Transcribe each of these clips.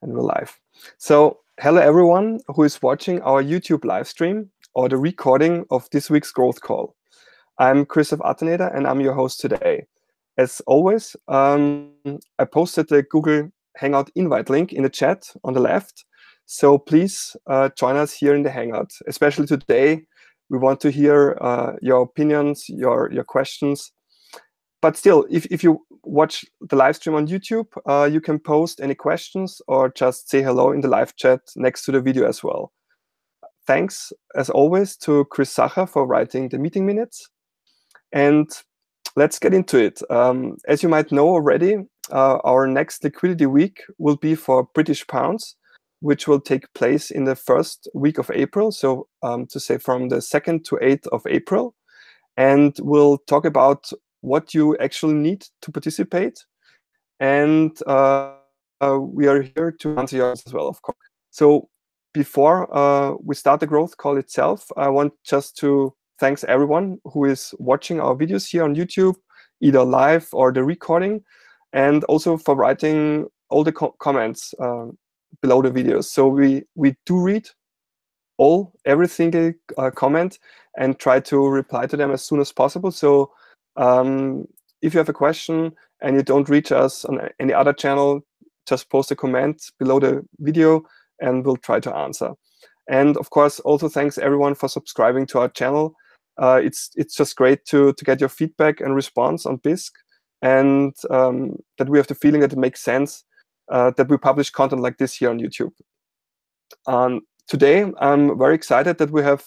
And we're live. So hello everyone who is watching our YouTube live stream or the recording of this week's growth call. I'm Christoph Atteneder and I'm your host today. As always, I posted the Google Hangout invite link in the chat on the left. So please join us here in the Hangout. Especially today, we want to hear your opinions, your questions. But still, if you watch the live stream on YouTube, you can post any questions or just say hello in the live chat next to the video as well. Thanks, as always, to Chris Sacher for writing the meeting minutes. And let's get into it. As you might know already, our next Liquidity Week will be for British pounds, which will take place in the first week of April. So to say from the 2nd to 8th of April. And we'll talk about what you actually need to participate. And we are here to answer yours as well, of course. So before we start the growth call itself, I want just to thanks everyone who is watching our videos here on YouTube, either live or the recording, and also for writing all the comments below the videos. So we do read every single comment and try to reply to them as soon as possible. So if you have a question and you don't reach us on any other channel, just post a comment below the video and we'll try to answer. And of course, also thanks everyone for subscribing to our channel. It's just great to get your feedback and response on Bisq, and that we have the feeling that it makes sense that we publish content like this here on YouTube. Today, I'm very excited that we have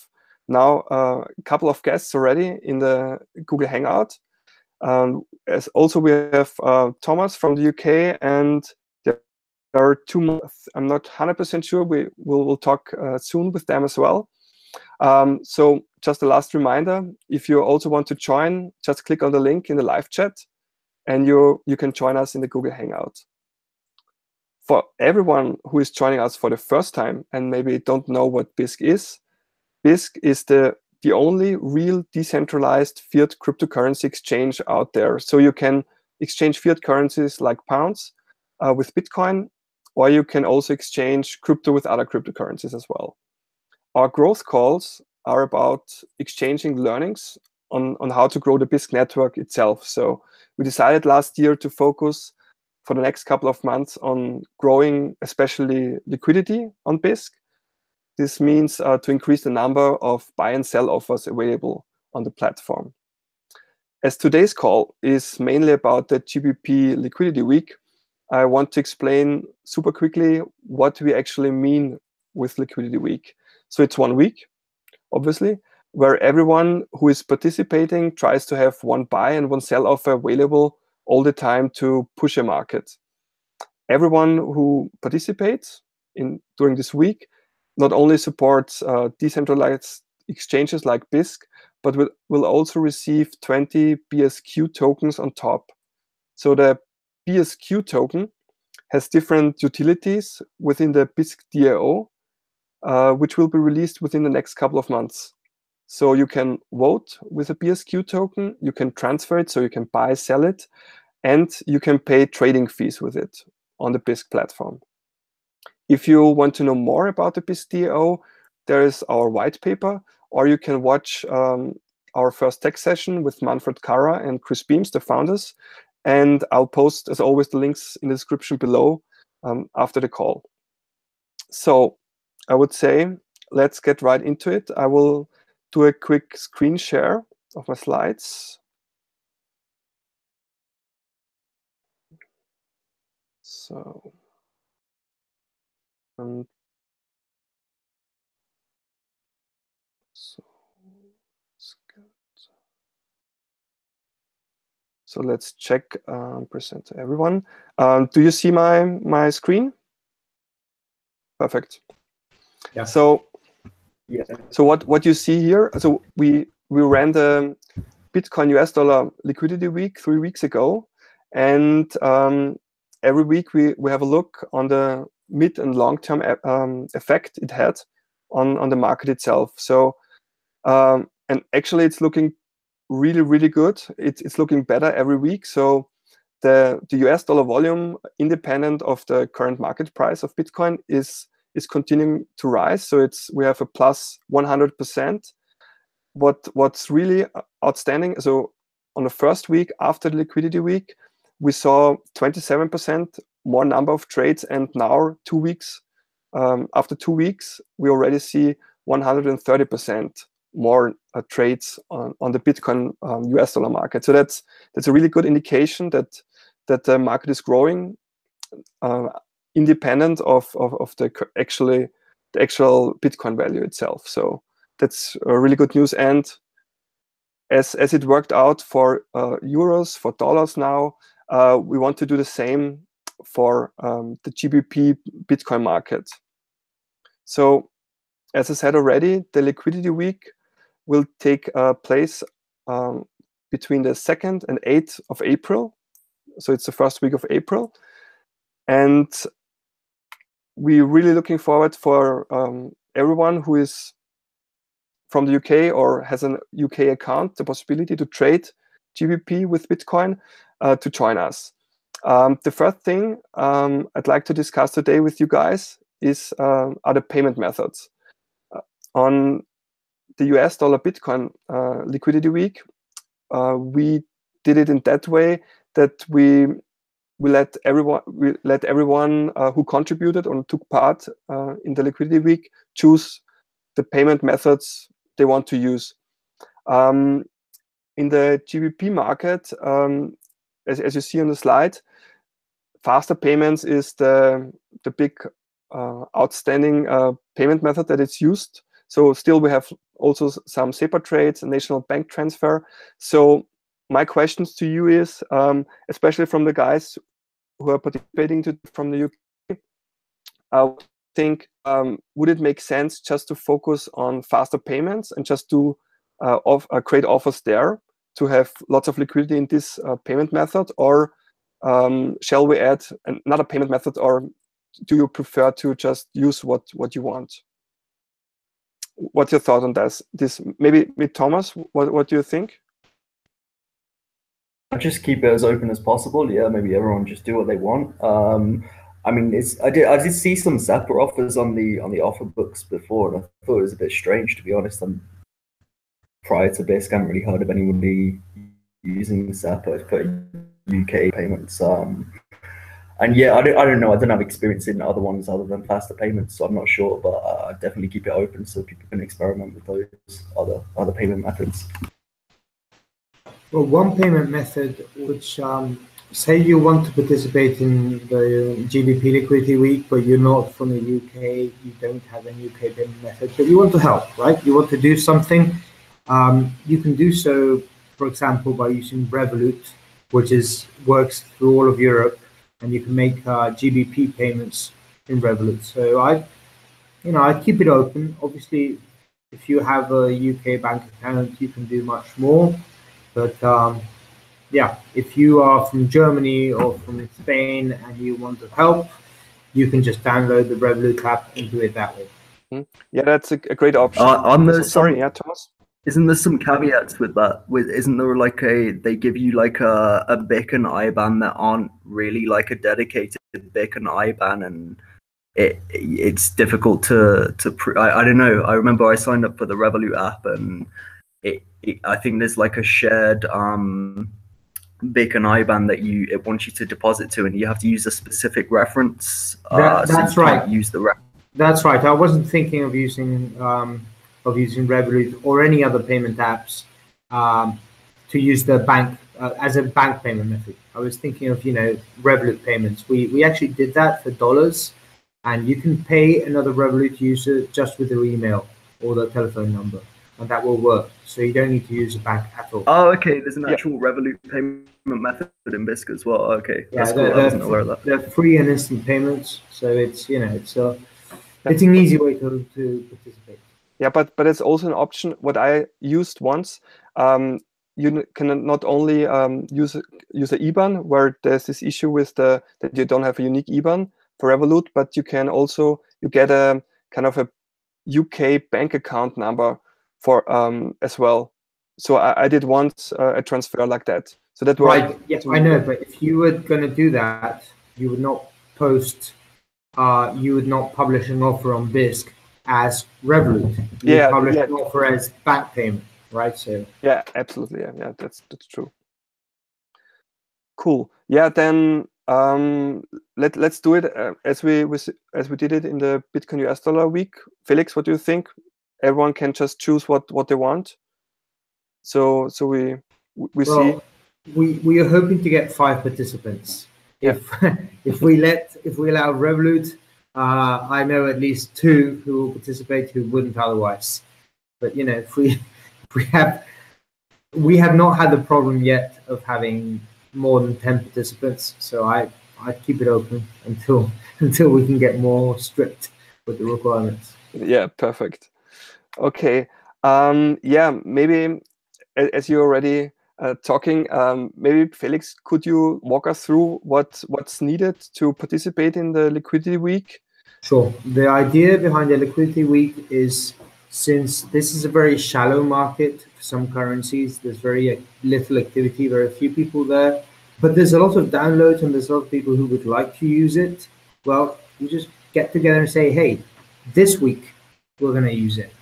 now a couple of guests already in the Google Hangout. As also we have Thomas from the UK, and there are two more. I'm not 100% sure. We'll talk soon with them as well. So just a last reminder, if you also want to join, just click on the link in the live chat, and you can join us in the Google Hangout. For everyone who is joining us for the first time and maybe don't know what Bisq is the only real decentralized fiat cryptocurrency exchange out there. So you can exchange fiat currencies like pounds with Bitcoin, or you can also exchange crypto with other cryptocurrencies as well. Our growth calls are about exchanging learnings on how to grow the Bisq network itself. So we decided last year to focus for the next couple of months on growing especially liquidity on Bisq. This means to increase the number of buy and sell offers available on the platform. As today's call is mainly about the GBP Liquidity Week, I want to explain super quickly what we actually mean with Liquidity Week. So it's 1 week, obviously, where everyone who is participating tries to have one buy and one sell offer available all the time to push a market. Everyone who participates during this week not only supports decentralized exchanges like Bisq, but will also receive 20 BSQ tokens on top. So the BSQ token has different utilities within the Bisq DAO, which will be released within the next couple of months. So you can vote with a BSQ token, you can transfer it, so you can buy, sell it, and you can pay trading fees with it on the Bisq platform. If you want to know more about the Bisq DAO, there is our white paper, or you can watch our first tech session with Manfred Kara and Chris Beams, the founders. And I'll post, as always, the links in the description below after the call. So I would say, let's get right into it. I will do a quick screen share of my slides. So, so let's check present to everyone. Do you see my screen? Perfect. Yeah. So, yeah. So what you see here? So we ran the Bitcoin US dollar Liquidity Week 3 weeks ago, and every week we have a look on the mid and long term effect it had on the market itself. So and actually it's looking really good. It's looking better every week. So the US dollar volume, independent of the current market price of Bitcoin, is continuing to rise. So we have a plus 100%. What's really outstanding, so on the first week after the liquidity week, we saw 27% more number of trades, and now 2 weeks after 2 weeks, we already see 130% more trades on the Bitcoin US dollar market. So that's a really good indication that the market is growing, independent of the actual Bitcoin value itself. So that's really good news. And as it worked out for euros, for dollars now, we want to do the same for the GBP Bitcoin market. So as I said already, the liquidity week will take place between the 2nd and 8th of April. So it's the first week of April. And we're really looking forward for everyone who is from the UK or has an UK account, the possibility to trade GBP with Bitcoin, to join us. The first thing I'd like to discuss today with you guys are the payment methods. On the US dollar Bitcoin liquidity week, we did it in that way that we let everyone who contributed or took part in the liquidity week choose the payment methods they want to use. In the GBP market, as you see on the slide, faster payments is the big outstanding payment method that it's used. So still we have also some SEPA trades and national bank transfer. So my questions to you is, especially from the guys who are participating from the UK, I think, would it make sense just to focus on faster payments and just to create offers there to have lots of liquidity in this payment method? Or shall we add another payment method, or do you prefer to just use what you want? What's your thought on this? Maybe with Thomas, what do you think? I'll just keep it as open as possible. Yeah, maybe everyone just do what they want. I mean, I did see some Zappa offers on the offer books before, and I thought it was a bit strange, to be honest. Prior to Bisq, I haven't really heard of anybody using Zappa for UK payments. And yeah, I don't know. I don't have experience in other ones other than faster payments, so I'm not sure. But definitely keep it open so people can experiment with those other payment methods. Well, one payment method which, say you want to participate in the GBP Liquidity Week, but you're not from the UK, you don't have a UK payment method, but you want to help, right? You want to do something. You can do so, for example, by using Revolute, which works through all of Europe, and you can make GBP payments in Revolute. So I keep it open. Obviously, if you have a UK bank account, you can do much more. But yeah, if you are from Germany or from Spain and you want to help, you can just download the Revolute app and do it that way. Yeah, that's a great option. Sorry, yeah, Thomas? Isn't there some caveats with that? Isn't there like they give you like a BIC and IBAN that aren't really like a dedicated BIC and IBAN, and it's difficult to I don't know. I remember I signed up for the Revolute app, and I think there's like a shared BIC and IBAN that it wants you to deposit to, and you have to use a specific reference. That's so right. Use the That's right. I wasn't thinking of using Revolut or any other payment apps to use the bank as a bank payment method. I was thinking of Revolut payments. We actually did that for dollars, and you can pay another Revolut user just with their email or their telephone number, and that will work. So you don't need to use a bank at all. Oh, okay. There's an actual Revolut payment method in Bisq as well. Okay, that's cool. I wasn't aware of that. They're free and instant payments, so it's it's an easy way to participate. Yeah, but it's also an option. What I used once, you can not only use the IBAN, where there's this issue with that you don't have a unique IBAN for Revolut, but you can also get a kind of a UK bank account number for as well. So I did once a transfer like that. So that right. Yes, I know. But if you were going to do that, you would not post. You would not publish an offer on Bisq as Revolute. You would publish an offer as bank payment, right? So yeah, absolutely. Yeah, that's true. Cool. Yeah, then let's do it as we did it in the Bitcoin US dollar week. Felix, what do you think? Everyone can just choose what they want. So we see. We are hoping to get 5 participants. If if we allow Revolut, I know at least 2 who will participate who wouldn't otherwise. But you know, if we have not had the problem yet of having more than 10 participants. So I keep it open until we can get more strict with the requirements. Yeah, perfect. Okay. Yeah, maybe as you're already talking, maybe Felix, could you walk us through what's needed to participate in the Liquidity Week? Sure. The idea behind the Liquidity Week is, since this is a very shallow market for some currencies, there's very little activity, very few people there, but there's a lot of downloads and there's a lot of people who would like to use it. Well, you just get together and say, hey, this week we're going to use it.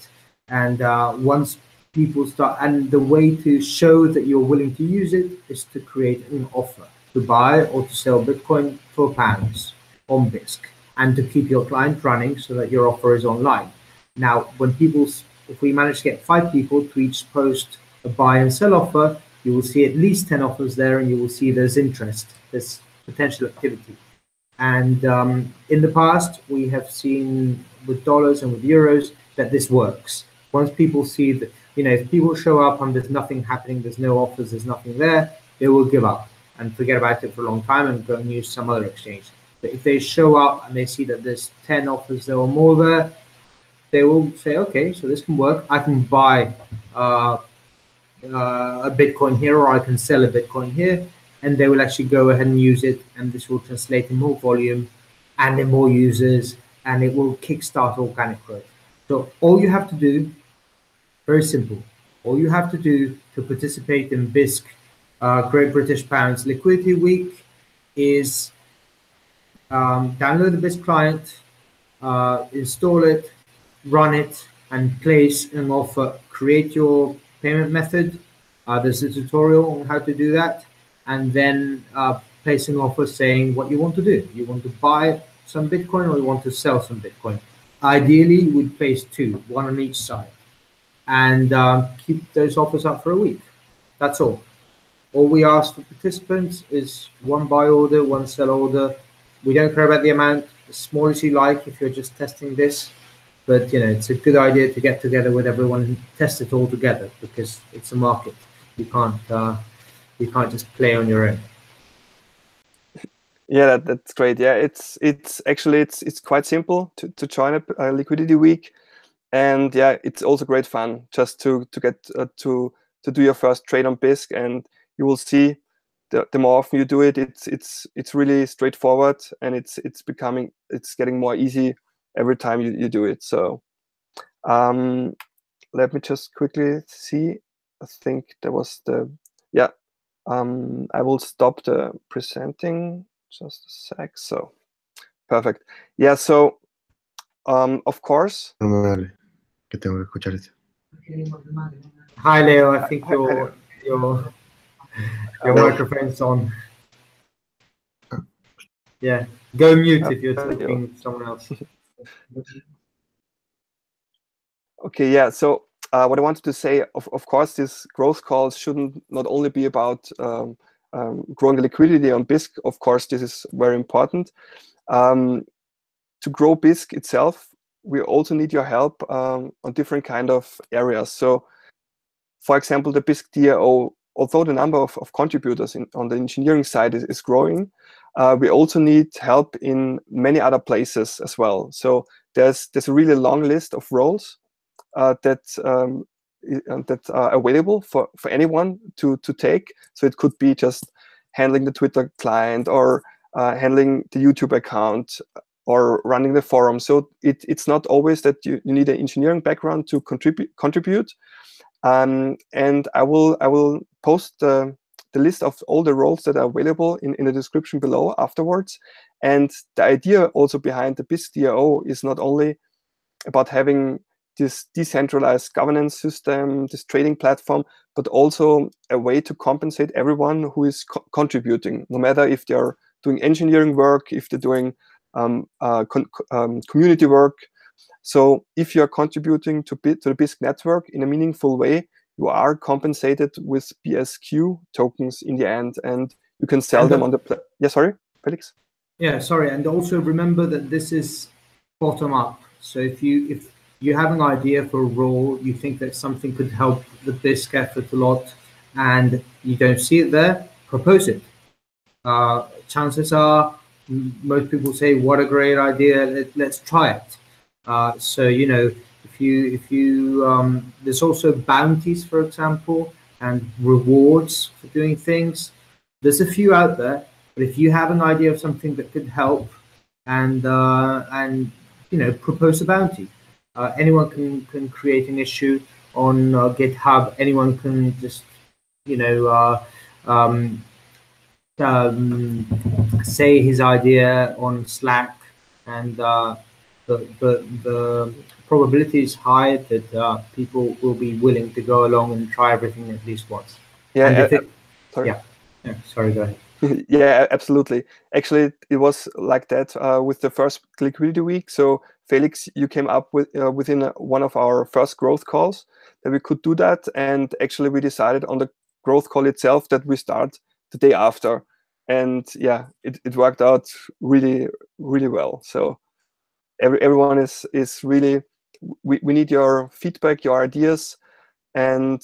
And once people start, and the way to show that you're willing to use it is to create an offer to buy or to sell Bitcoin for pounds on Bisq, and to keep your client running so that your offer is online. Now, if we manage to get 5 people to each post a buy and sell offer, you will see at least 10 offers there, and you will see there's interest, there's potential activity. And in the past, we have seen with dollars and with euros that this works. Once people see that, if people show up and there's nothing happening, there's no offers, there's nothing there, they will give up and forget about it for a long time and go and use some other exchange. But if they show up and they see that there's 10 offers there or more there, they will say, okay, so this can work. I can buy a Bitcoin here, or I can sell a Bitcoin here, and they will actually go ahead and use it, and this will translate in more volume and in more users, and it will kickstart organic growth. So all you have to do, very simple, all you have to do to participate in Bisq Great British Pounds Liquidity Week is download the Bisq client, install it, run it, and place an offer. Create your payment method. There's a tutorial on how to do that, and then place an offer saying what you want to do. You want to buy some Bitcoin or you want to sell some Bitcoin. Ideally, we'd place 2, 1 on each side, and keep those offers up for a week. That's all. All we ask for participants is 1 buy order, 1 sell order. We don't care about the amount, as small as you like if you're just testing this. But it's a good idea to get together with everyone and test it all together, because it's a market. You can't just play on your own. Yeah, that's great. Yeah, it's actually quite simple to join a Liquidity Week, and yeah, it's also great fun just to get to do your first trade on Bisq, and you will see the more often you do it, it's really straightforward, and it's getting more easy every time you do it. So let me just quickly see. I think there was I will stop the presenting just a sec. So perfect. Yeah, so of course. Que tengo que escucharte. Hi Leo, I think your microphone's on. Yeah, go mute if you're talking to someone else. Okay, yeah, so what I wanted to say, of course, this growth calls shouldn't not only be about growing the liquidity on Bisq. Of course, this is very important. To grow Bisq itself, we also need your help on different kind of areas. So, for example, the Bisq DAO, although the number of contributors on the engineering side is growing, we also need help in many other places as well. So there's a really long list of roles that are available for anyone to take. So it could be just handling the Twitter client, or handling the YouTube account, or running the forum. So it's not always that you need an engineering background to contribute. And I will post the the list of all the roles that are available in the description below afterwards. And the idea also behind the Bisq DAO is not only about having this decentralized governance system, this trading platform, but also a way to compensate everyone who is contributing, no matter if they're doing engineering work, if they're doing community work. So if you're contributing to the Bisq network in a meaningful way, you are compensated with BSQ tokens in the end, and you can sell them on the yeah, sorry, Felix? Yeah, sorry. And also remember that this is bottom up. So if you have an idea for a role, you think that something could help the Bisq effort a lot, and you don't see it there, propose it. Chances are, most people say, "What a great idea! Let's try it." So if you there's also bounties, for example, and rewards for doing things. There's a few out there, but if you have an idea of something that could help, and propose a bounty. Anyone can create an issue on GitHub. Anyone can just say his idea on Slack, and the probability is high that people will be willing to go along and try everything at least once. Yeah. Sorry. Yeah. Sorry. Go ahead. Yeah, absolutely. Actually, it was like that with the first Liquidity Week. So Felix, you came up with within one of our first growth calls that we could do that, and actually we decided on the growth call itself that we start the day after, and yeah, it worked out really, really well. So everyone is really, we need your feedback, your ideas, and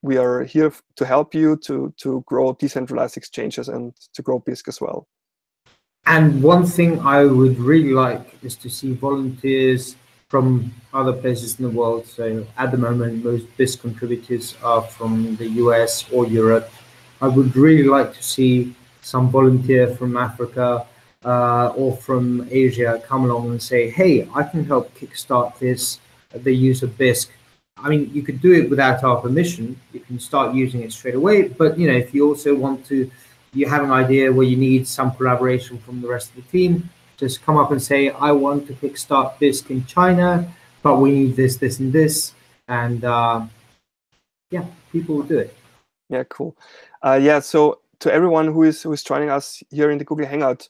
we are here to help you to grow decentralized exchanges and to grow Bisq as well. And one thing I would really like is to see volunteers from other places in the world. So at the moment, most Bisq contributors are from the US or Europe. I would really like to see some volunteer from Africa or from Asia come along and say, "Hey, I can help kickstart this, the use of Bisq." I mean, you could do it without our permission. You can start using it straight away. But if you also want to, you have an idea where you need some collaboration from the rest of the team, just come up and say, "I want to kickstart Bisq in China, but we need this, this, and this," and yeah, people will do it. Yeah, cool. Yeah, so to everyone who is joining us here in the Google Hangout,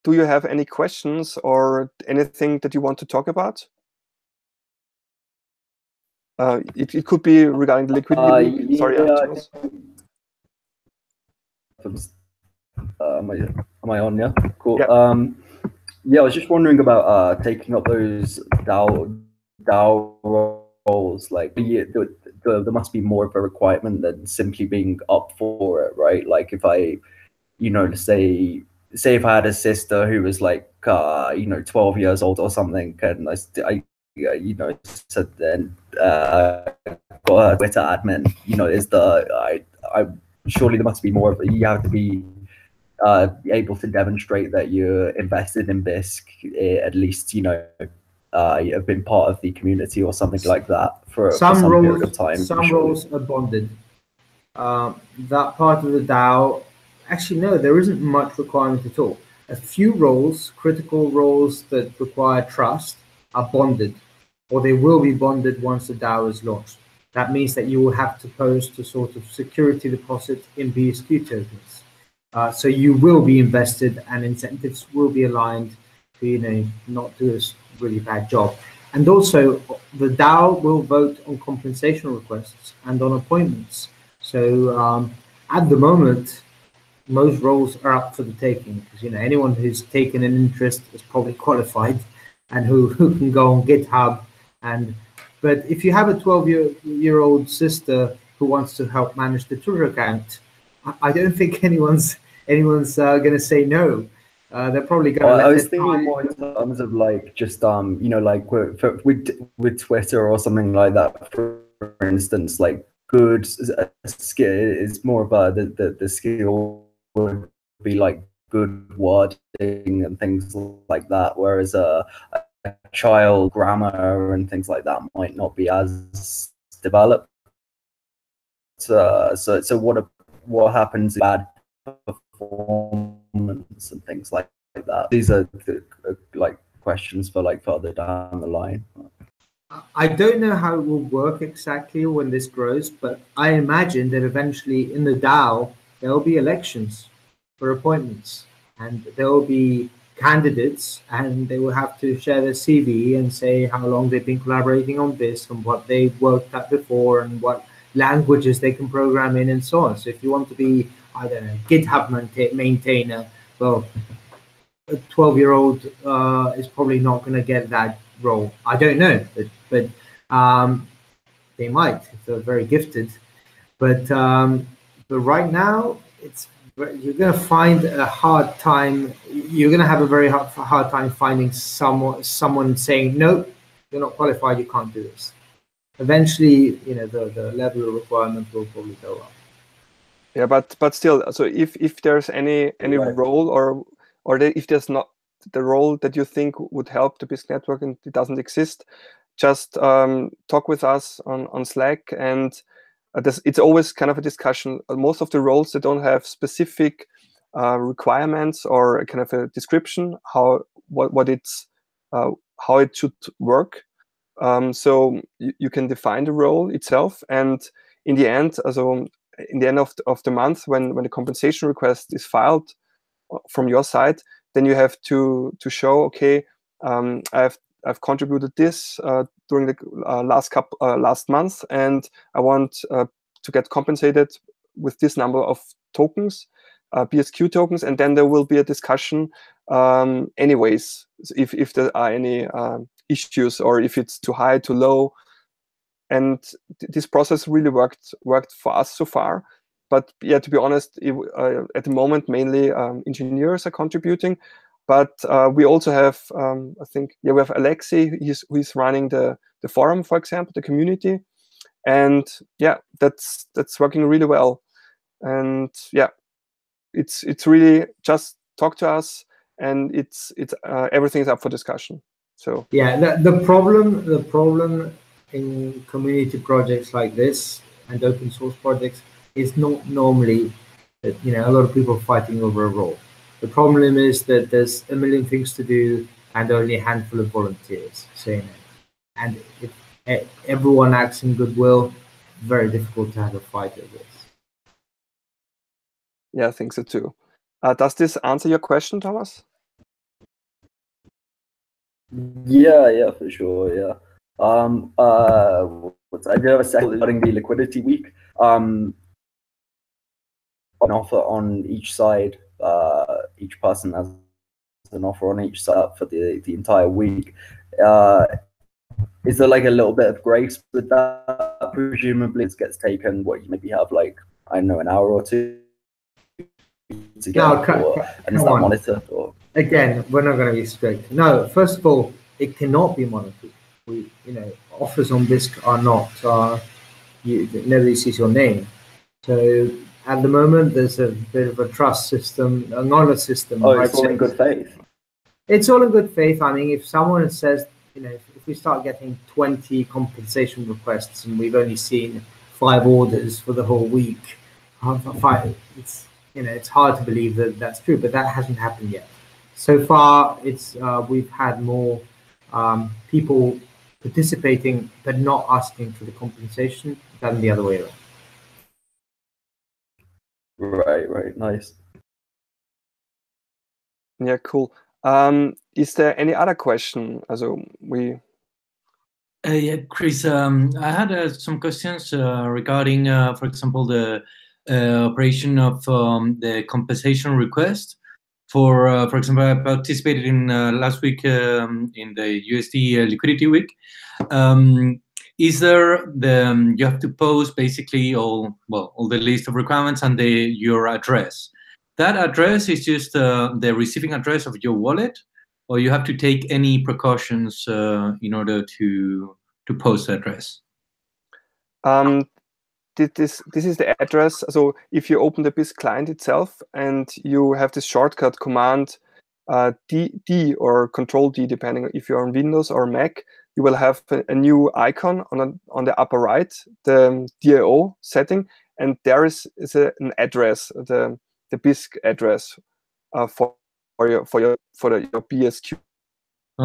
do you have any questions or anything that you want to talk about? It could be regarding the Liquidity Week. Sorry, Thomas. Am I on? Yeah, cool. Yeah. Yeah, I was just wondering about taking up those DAO roles. Like, there must be more of a requirement than simply being up for it, right? Like, if I, say if I had a sister who was like, 12 years old or something, and I said then got a Twitter admin, surely there must be more of you have to be able to demonstrate that you're invested in Bisq, at least have been part of the community or something like that for some period of time. Some roles are bonded. That part of the DAO, actually no, there isn't much requirement at all. A few roles, critical roles that require trust, are bonded, or they will be bonded once the DAO is launched. That means that you will have to post a sort of security deposit in BSQ tokens. So you will be invested, and incentives will be aligned to not do a really bad job. And also, the DAO will vote on compensation requests and on appointments. So at the moment, most roles are up for the taking, because anyone who's taken an interest is probably qualified, and who can go on GitHub. But if you have a 12-year-old sister who wants to help manage the Twitter account, I don't think anyone's going to say no. They're probably going to. I was thinking more in terms of like just like with Twitter or something like that. For instance, like good skill is more of the skill would be like good wording and things like that, whereas a child grammar and things like that might not be as developed. what happens in bad performance and things like that? These are like questions for like further down the line. I don't know how it will work exactly when this grows, but I imagine that eventually in the DAO, there will be elections for appointments, and there will be candidates, and they will have to share their CV and say how long they've been collaborating on this and what they've worked at before and what languages they can program in and so on. So if you want to be, I don't know, GitHub maintainer, well, a 12-year-old is probably not going to get that role. I don't know, but they might if they're very gifted. But right now, you're going to find a hard time. You're going to have a very hard time finding someone saying no, you're not qualified, you can't do this. Eventually, the level of requirement will probably go up. Yeah, but still, so if there's any role or if there's not the role that you think would help the Bisq network and it doesn't exist, just talk with us on Slack, and it's always kind of a discussion. Most of the roles, they don't have specific requirements or kind of a description how it should work. So you can define the role itself, and in the end, in the end of the month, when the compensation request is filed from your side, then you have to show, okay, I've contributed this during the last month, and I want to get compensated with this number of tokens, BSQ tokens, and then there will be a discussion anyways, if there are any issues or if it's too high, too low. And this process really worked for us so far. But yeah, to be honest, at the moment, mainly engineers are contributing. But we also have, I think, we have Alexei, who is running the forum, for example, the community. And yeah, that's working really well. And yeah, it's really just talk to us, and it's everything is up for discussion. So yeah, the problem in community projects like this and open source projects is not normally that a lot of people fighting over a role. The problem is that there's a million things to do and only a handful of volunteers saying it. And if everyone acts in goodwill, very difficult to have a fight over this. Yeah, I think so too. Does this answer your question, Thomas? Yeah, for sure. Yeah. I do have a second regarding the Liquidity Week. An offer on each side. Each person has an offer on each side for the entire week. Is there like a little bit of grace with that? Presumably, it gets taken. What you maybe have like, I don't know, an hour or two to get, and is that monitored? Or again, we're not going to be strict. No, first of all, it cannot be monitored. Offers on Bisq are not. Nobody sees your name. So at the moment, there's a bit of a trust system, an honor system. Oh, it's all in good faith. It's all in good faith. I mean, if someone says, if we start getting 20 compensation requests and we've only seen 5 orders for the whole week, it's hard to believe that that's true, but that hasn't happened yet. So far, we've had more people participating but not asking for the compensation than the other way around. Right, nice. Yeah, cool. Is there any other question? Yeah, Chris, I had some questions regarding, for example, the operation of the compensation request. For example, I participated in last week in the USD Liquidity Week. Is there you have to post basically all the list of requirements and your address. That address is just the receiving address of your wallet, or you have to take any precautions in order to post the address? This is the address. So if you open the Bisq client itself and you have this shortcut command D or Control D, depending if you're on Windows or Mac, you will have a new icon on the upper right, the DAO setting, and there is an address, the Bisq address for your BSQ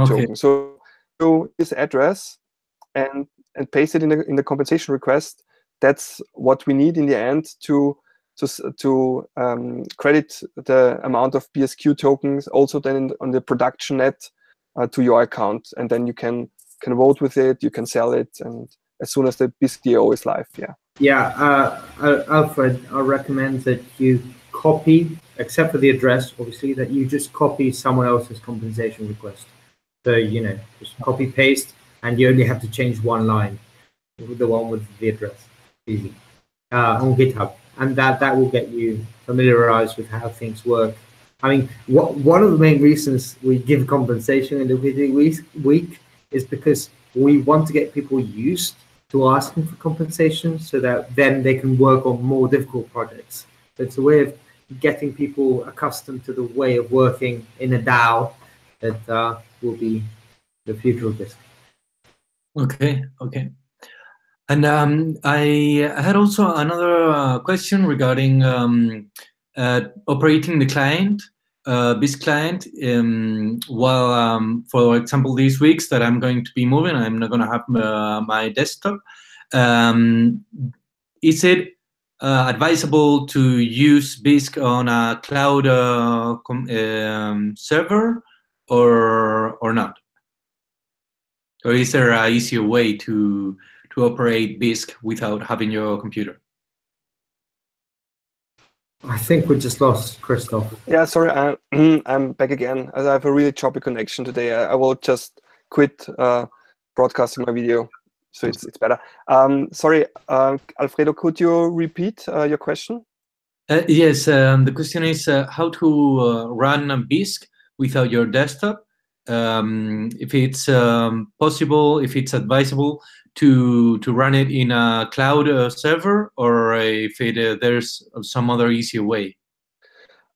token. So this address and paste it in the compensation request. That's what we need in the end to credit the amount of BSQ tokens also then on the production net to your account, and then you can vote with it, you can sell it, and as soon as the Bisq DAO is live, Alfred, I recommend that you copy, except for the address, obviously, that you just copy someone else's compensation request. So, just copy paste, and you only have to change one line, the one with the address, easy, on GitHub. And that will get you familiarized with how things work. I mean, one of the main reasons we give compensation in Liquidity Week is because we want to get people used to asking for compensation so that then they can work on more difficult projects. So it's a way of getting people accustomed to the way of working in a DAO that will be the future of this. Okay. And I had also another question regarding operating the client, Bisq client. While, for example, these weeks that I'm going to be moving, I'm not going to have my desktop. Is it advisable to use Bisq on a cloud server or not? Or is there an easier way to operate Bisq without having your computer? I think we just lost Christoph. Yeah, sorry, I'm back again. I have a really choppy connection today. I will just quit broadcasting my video, so it's better. Sorry, Alfredo, could you repeat your question? Yes, the question is how to run a Bisq without your desktop. If it's possible, if it's advisable to run it in a cloud server, or if there's some other easier way.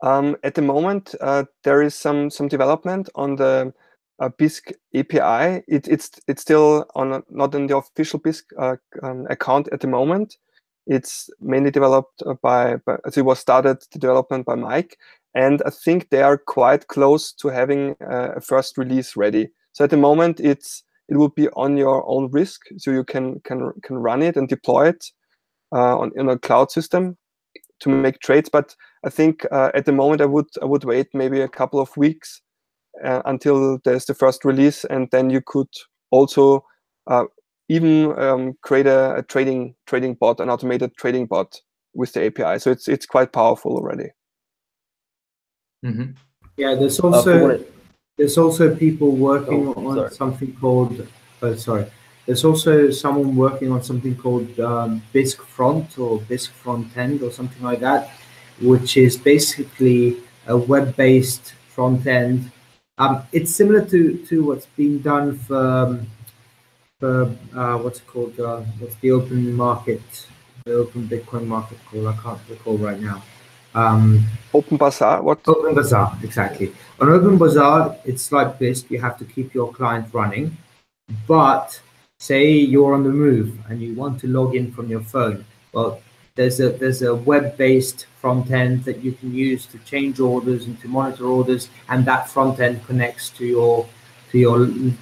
At the moment, there is some development on the Bisq API. It's still not in the official Bisq account at the moment. It's mainly developed as it was started the development by Mike, and I think they are quite close to having a first release ready. So at the moment, it will be on your own risk, so you can run it and deploy it in a cloud system to make trades. But I think at the moment I would wait maybe a couple of weeks until there's the first release, and then you could also even create a trading bot, an automated trading bot with the API. So it's quite powerful already. Mm-hmm. Yeah, there's also people working on something called. There's also someone working on something called Bisq Front or Bisq Front End or something like that, which is basically a web-based front end. It's similar to what's been done for what's it called? What's the open market, the open Bitcoin market called? I can't recall right now. Open Bazaar. What? Open Bazaar, exactly. On Open Bazaar, it's like Bisq. You have to keep your client running, but say you're on the move and you want to log in from your phone. Well, there's a web-based front end that you can use to change orders and to monitor orders, and that front end connects to your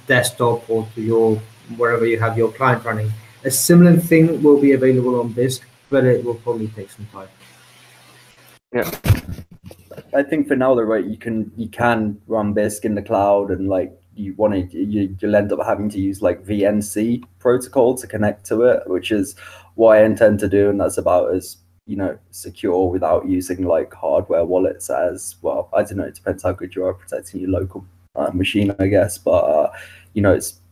desktop or to your wherever you have your client running. A similar thing will be available on Bisq, but it will probably take some time. Yeah, I think for now, though, right, you can run Bisq in the cloud, and like you'll end up having to use like VNC protocol to connect to it, which is what I intend to do, and that's about as secure without using like hardware wallets as well. I don't know, it depends how good you are at protecting your local machine, I guess, but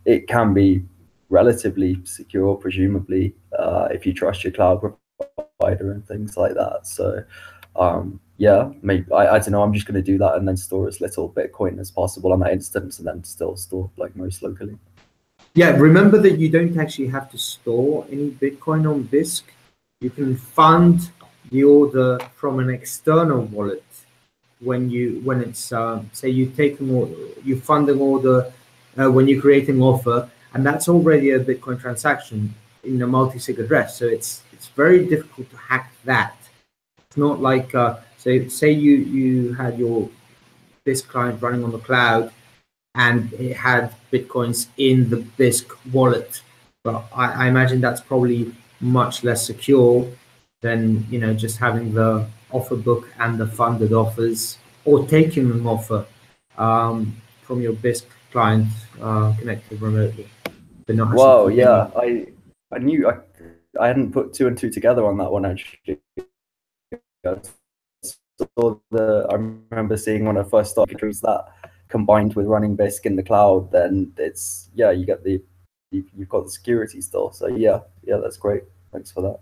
it can be relatively secure, presumably, if you trust your cloud provider and things like that. So yeah, maybe I don't know, I'm just going to do that and then store as little Bitcoin as possible on that instance, and then still store like most locally. Yeah, remember that you don't actually have to store any Bitcoin on Bisq. You can fund the order from an external wallet when it's say you fund an order when you create an offer, and that's already a Bitcoin transaction. in a multi-sig address. So it's very difficult to hack that. It's not like say you had your Bisq client running on the cloud and it had Bitcoins in the Bisq wallet. But I imagine that's probably much less secure than, you know, just having the offer book and the funded offers, or taking an offer from your Bisq client connected remotely. But not Wow, yeah, I knew I hadn't put two and two together on that one actually. I remember seeing when I first started that combined with running Bisq in the cloud, then it's you get you've got the security still. So yeah, that's great. Thanks for that.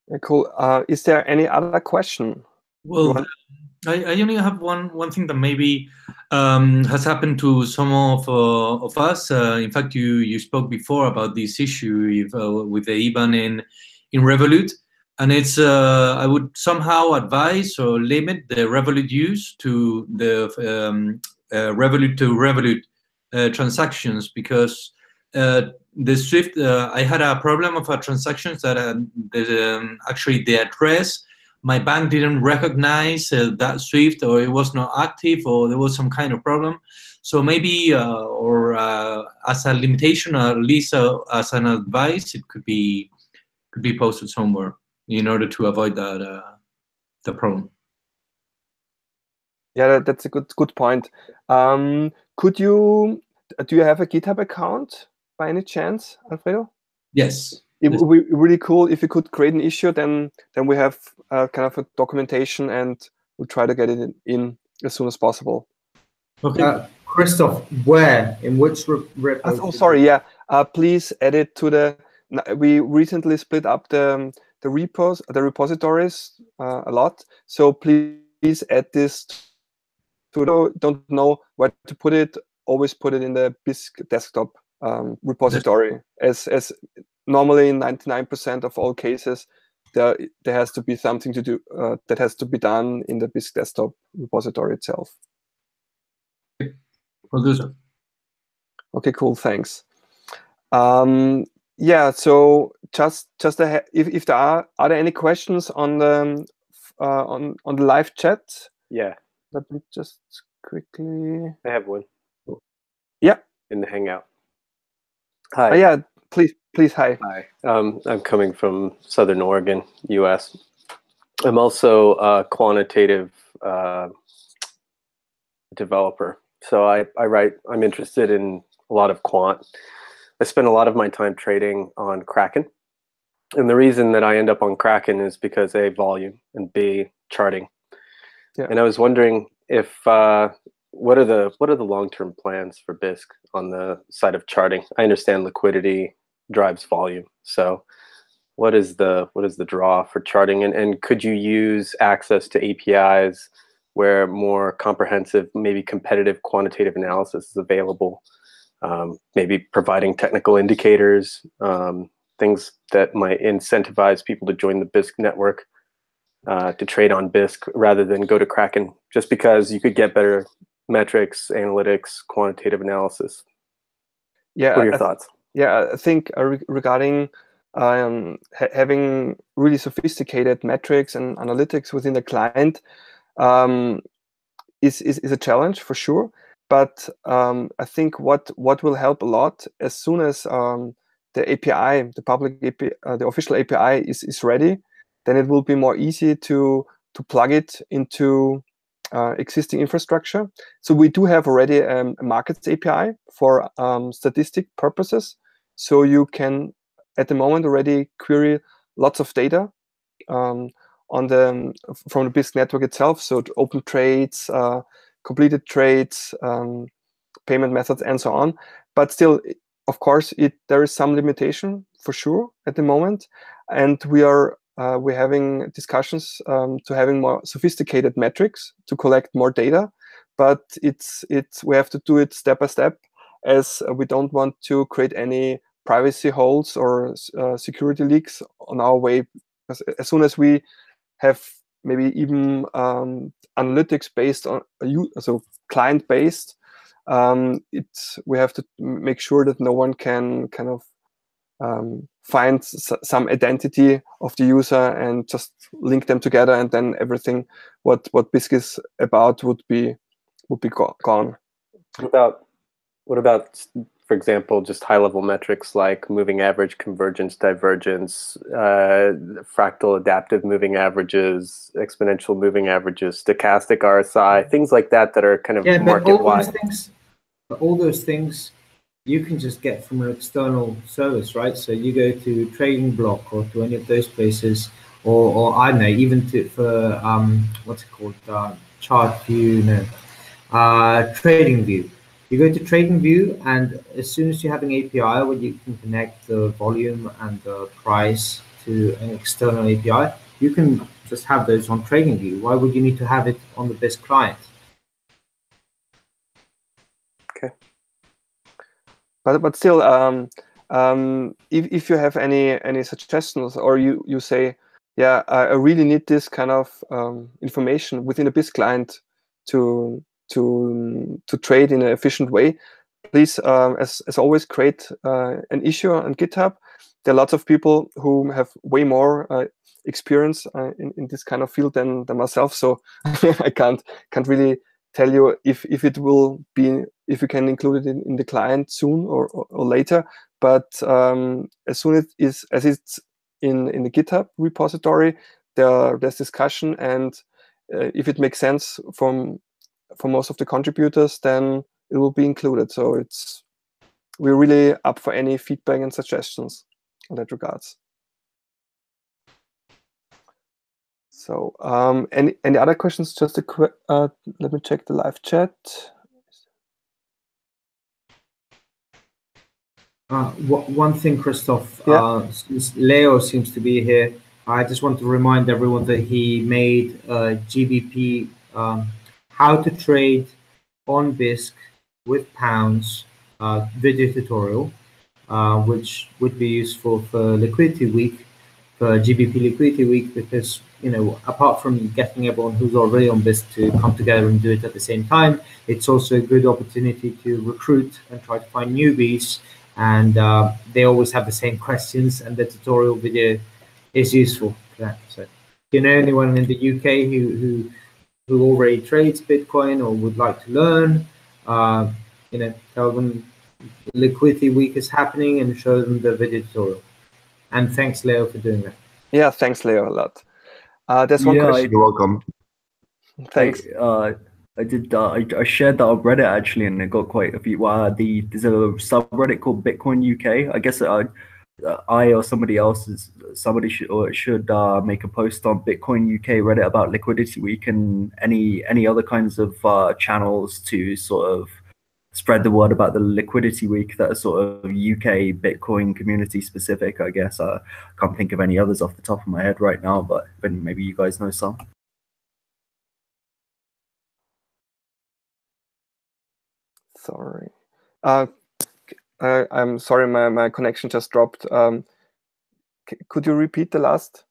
Yeah, cool. Is there any other question? Well, I only have one thing that maybe has happened to some of us. In fact, you spoke before about this issue with the IBAN in Revolut, and it's I would somehow advise or limit the Revolut use to the Revolut to Revolut transactions, because the Swift, I had a problem of transactions that actually the address, my bank didn't recognize that Swift, or it was not active, or there was some kind of problem. So maybe, as a limitation, or at least as an advice, it could be posted somewhere in order to avoid that the problem. Yeah, that's a good point. Do you have a GitHub account by any chance, Alfredo? Yes. It would be really cool if you could create an issue. Then we have kind of a documentation, and we'll try to get it in as soon as possible. Okay. Christoph, where, in which repo? Oh, sorry. Yeah. Please add it to the. We recently split up the repositories a lot. So please add this. Don't know where to put it. Always put it in the Bisq desktop repository, as normally 99% of all cases there has to be something to do that has to be done in the Bisq desktop repository itself. We'll do so. Okay, cool. Thanks. Yeah. So just if there are there any questions on the live chat? Yeah. Let me just quickly. I have one. Yeah. In the Hangout. Hi. Yeah. Please. Hi. Hi. I'm coming from Southern Oregon, U.S. I'm also a quantitative developer. So I'm interested in a lot of quant. I spend a lot of my time trading on Kraken. And the reason that I end up on Kraken is because A, volume, and B, charting. Yeah. And I was wondering if what are the long-term plans for Bisq on the side of charting? I understand liquidity drives volume. So what is the draw for charting? And could you use access to APIs where more comprehensive, maybe competitive quantitative analysis is available? Maybe providing technical indicators, things that might incentivize people to join the Bisq network, to trade on Bisq rather than go to Kraken, just because you could get better metrics, analytics, quantitative analysis. Yeah. What are your thoughts? Yeah, I think regarding having really sophisticated metrics and analytics within the client is a challenge for sure. But I think what will help a lot, as soon as the API, the public API, the official API is ready, then it will be more easy to plug it into existing infrastructure. So we do have already a markets API for statistic purposes. So you can, at the moment, already query lots of data from the Bisq network itself. So to open trades, completed trades, payment methods, and so on. But still, of course, there is some limitation for sure at the moment, and we're having discussions to having more sophisticated metrics to collect more data. But we have to do it step by step, as we don't want to create any privacy holes or security leaks on our way. Because as soon as we have maybe even analytics based on so client based, we have to make sure that no one can kind of find some identity of the user and just link them together, and then everything what Bisq is about would be gone. What about, for example, just high-level metrics like moving average, convergence, divergence, fractal adaptive moving averages, exponential moving averages, stochastic RSI, things like that that are kind of market-wide? All those things you can just get from an external service, right? So you go to Trading Block or to any of those places, or I don't know, even for what's it called, Chart View, Trading View. You go to Trading View, and as soon as you have an API where you can connect the volume and the price to an external API, you can just have those on Trading View. Why would you need to have it on the Bisq client? Okay. But still, if you have any suggestions, or you say, yeah, I really need this kind of information within a Bisq client to trade in an efficient way, please, as always, create an issue on GitHub. There are lots of people who have way more experience in this kind of field than myself, so I can't really tell you if it will be, if you can include it in the client soon or later. But as soon as it's in the GitHub repository, there's discussion, and if it makes sense for most of the contributors, then it will be included. So we're really up for any feedback and suggestions in that regards. So any other questions? Just a quick, let me check the live chat. One thing, Christoph, since Leo seems to be here, I just want to remind everyone that he made a GBP how to trade on Bisq with pounds video tutorial, which would be useful for Liquidity Week, for GBP Liquidity Week, because, you know, apart from getting everyone who's already on Bisq to come together and do it at the same time, it's also a good opportunity to recruit and try to find newbies. And they always have the same questions, and the tutorial video is useful for that. So if you know anyone in the UK who already trades Bitcoin or would like to learn, you know, tell them Liquidity Week is happening and show them the video tutorial. And thanks, Leo, for doing that. Yeah, thanks, Leo, a lot. There's one question. You're welcome. Thanks. I shared that on Reddit actually, and it got quite a few. There's a subreddit called Bitcoin UK. I guess I or somebody should make a post on Bitcoin UK Reddit about Liquidity Week and any other kinds of channels to sort of spread the word about the Liquidity Week that are sort of UK Bitcoin community specific. I guess I can't think of any others off the top of my head right now, but maybe you guys know some. Sorry. I'm sorry, my connection just dropped. Could you repeat the last?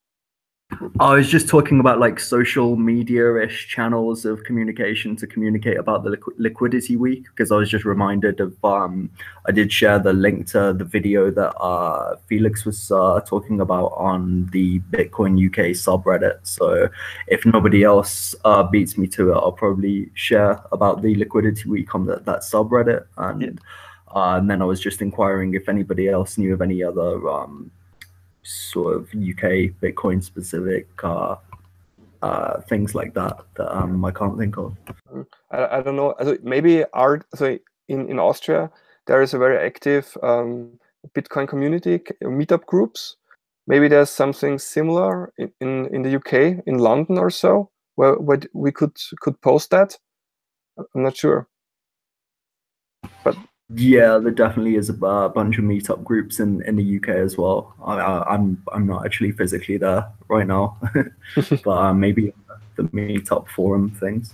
I was just talking about like social media-ish channels of communication to communicate about the Liquidity Week, because I was just reminded of I did share the link to the video that Felix was talking about on the Bitcoin UK subreddit. So if nobody else beats me to it, I'll probably share about the Liquidity Week on that subreddit. And then I was just inquiring if anybody else knew of any other sort of UK Bitcoin specific things like that I can't think of. I don't know. Maybe in Austria there is a very active Bitcoin community, meetup groups. Maybe there's something similar in the UK, in London or so, where we could post that. I'm not sure, but yeah, there definitely is a bunch of meetup groups in the UK as well. I'm not actually physically there right now, but maybe the meetup forum things.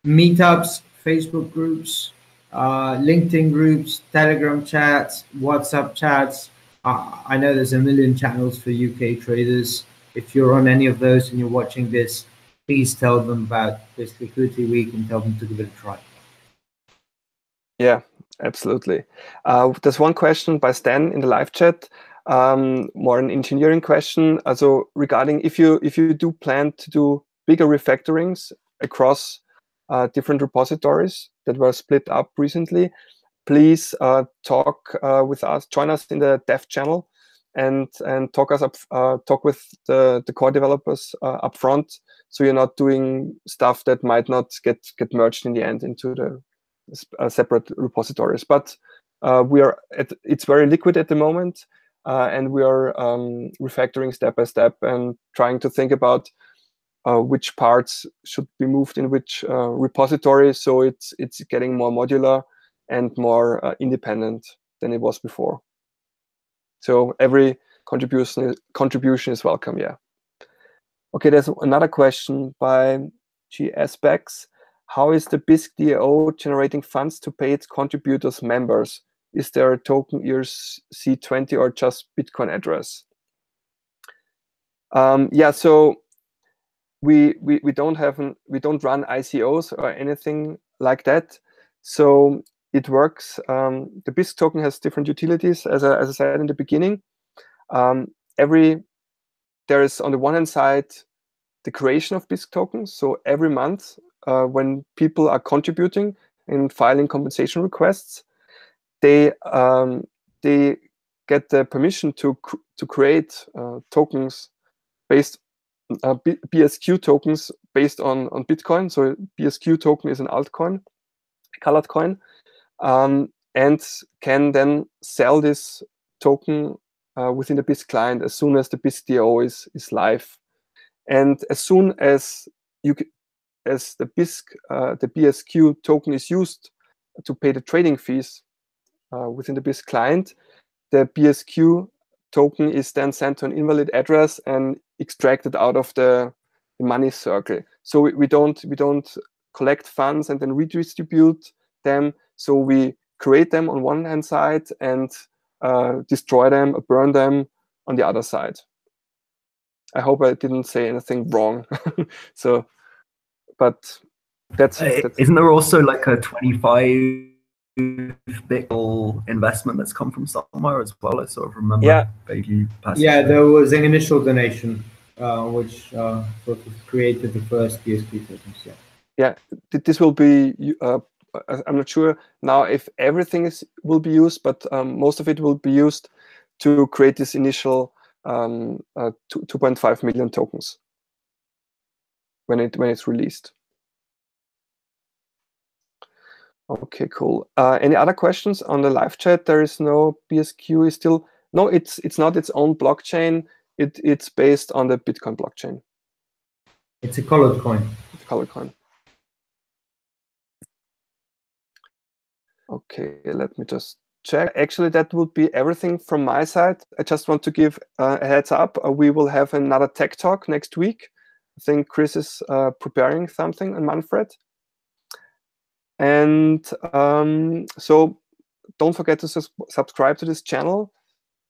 Meetups, Facebook groups, LinkedIn groups, Telegram chats, WhatsApp chats. I know there's a million channels for UK traders. If you're on any of those and you're watching this, please tell them about this Liquidity Week and tell them to give it a try. Yeah, absolutely. There's one question by Stan in the live chat. more an engineering question. Also regarding if you do plan to do bigger refactorings across different repositories that were split up recently, please talk with us, join us in the dev channel, and talk with the core developers up front, so you're not doing stuff that might not get merged in the end into the separate repositories. But it's very liquid at the moment, and we are refactoring step by step and trying to think about which parts should be moved in which repository, so it's getting more modular and more independent than it was before. So every contribution is welcome. Yeah. Okay, there's another question by GS Bex. How is the Bisq DAO generating funds to pay its contributors' members? Is there a token ERC20 or just Bitcoin address? Yeah, so we don't run ICOs or anything like that. So it works. The Bisq token has different utilities, as I said in the beginning. There is on the one hand side the creation of Bisq tokens. So every month, when people are contributing and filing compensation requests, they get the permission to create tokens based BSQ tokens based on Bitcoin. So BSQ token is an altcoin, colored coin, and can then sell this token within the Bisq client as soon as the Bisq DAO is live. And as soon as the BSQ token is used to pay the trading fees within the Bisq client, the BSQ token is then sent to an invalid address and extracted out of the money circle. So we don't collect funds and then redistribute them. So we create them on one hand side and destroy them or burn them on the other side. I hope I didn't say anything wrong. So, but that's Isn't there also like a 25 Bitcoin investment that's come from somewhere as well? I sort of remember vaguely. Yeah, there was an initial donation which sort of created the first BSQ tokens. Yeah, this will be. I'm not sure now if everything will be used, but most of it will be used to create this initial 2.5 million tokens when it's released. Okay, cool. Any other questions on the live chat? There is no BSQ is still no. It's not its own blockchain. It's based on the Bitcoin blockchain. It's a colored coin. It's a colored coin. Okay, let me just check. Actually, that would be everything from my side. I just want to give a heads up. We will have another tech talk next week. I think Chris is preparing something, and Manfred. And so don't forget to subscribe to this channel.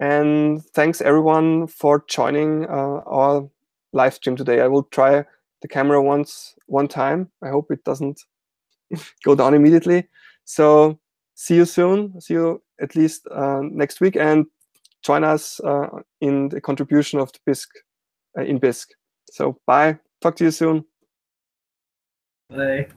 And thanks everyone for joining our live stream today. I will try the camera one time. I hope it doesn't go down immediately. So see you soon. See you at least next week, and join us in the contribution of the Bisq in Bisq. So bye. Talk to you soon. Bye.